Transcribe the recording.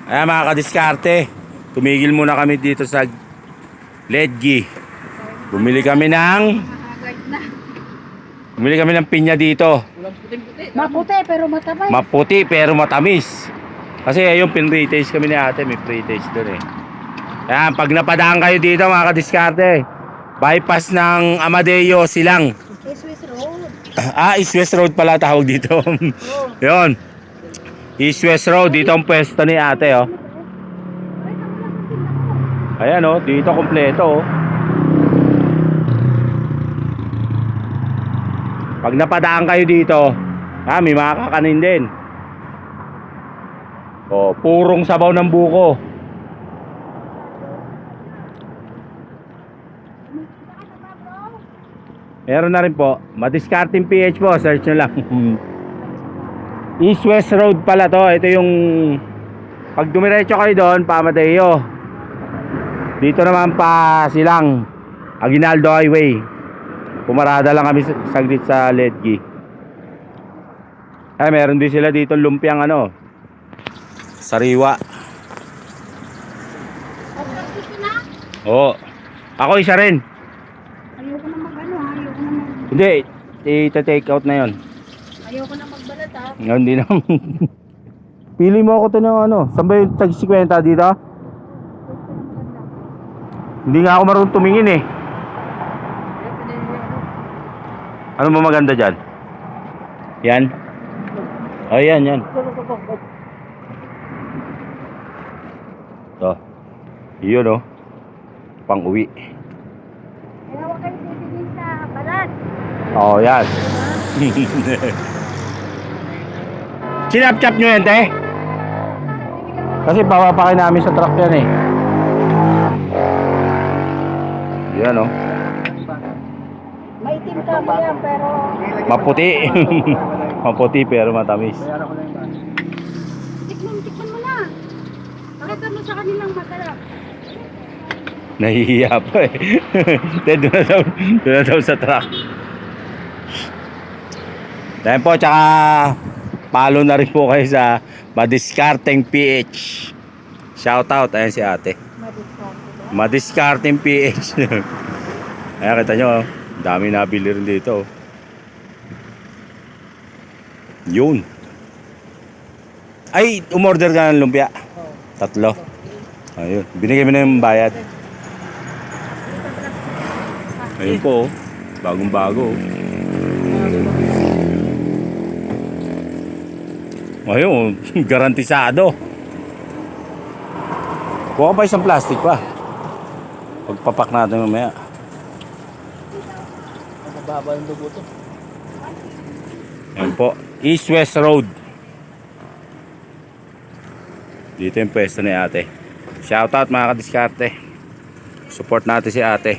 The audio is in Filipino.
Ayan mga kadiskarte, tumigil muna kami dito sa Ledgi. Bumili kami ng pinya dito. Maputi pero matabay. Maputi pero matamis. Kasi yung pinretaste kami ni ate, may pre-taste doon eh. Ayan, pag napadaan kayo dito mga kadiskarte, bypass ng Amadeo Silang. Swiss Road. East West Road pala tawag dito. Yun. East West Road, dito ang pwesto ni ate oh. Ayan oh, dito kompleto oh. Pag napadaan kayo dito, may mga kakanin din. Oh, purong sabaw ng buko. Meron na rin po, Madiskarteng PH po, search nyo lang. East West Road pala to. Ito yung pag dumiretso kayo doon pa Amadeo, dito naman pa Silang, Aguinaldo Highway. Pumarada lang kami saglit sa Ledgi. Meron din sila dito lumpiang sariwa. Oo. Ako isa rin. Ayoko na ayoko na Hindi, ita-take out na yon. Ayoko na magbalat Hindi naman. Pili mo ako to ng saan ba yung tag 50 dito? Hindi nga ako marunong tumingin eh. Ano mo maganda dyan? Yan? Oh yan. Ito. Yun oh. Pang uwi. Kaya huwag kayo titigil sa balat. Oh yan. Sinapchap nyo yan te? Kasi papapakin namin sa truck yan eh. Yan oh. Maitim ka mo yan pero... Maputi. Maputi pero matamis. Tikman mo na. Pakita mo sa kanilang masarap. Nahihiya pa eh. Doon na daw sa truck. Dahil po, tsaka follow na rin po kayo sa Madiskarteng PH. Shoutout, ayan si ate. Madiskarteng PH. Ayan, kita nyo, dami nabili rin dito. Yun. Ay, umorder ka ng lumpia? 3. Ayun, binigay mo na yung bayad. Ayun po, bagong bago. Ayun, garantisado. Kuha pa isang plastic pa. Pagpapak natin mamaya. Mababa yung dugo to. Ayun po, East West Road. Dito yung pwesto ni ate. Shoutout mga kadiskarte. Support natin si ate.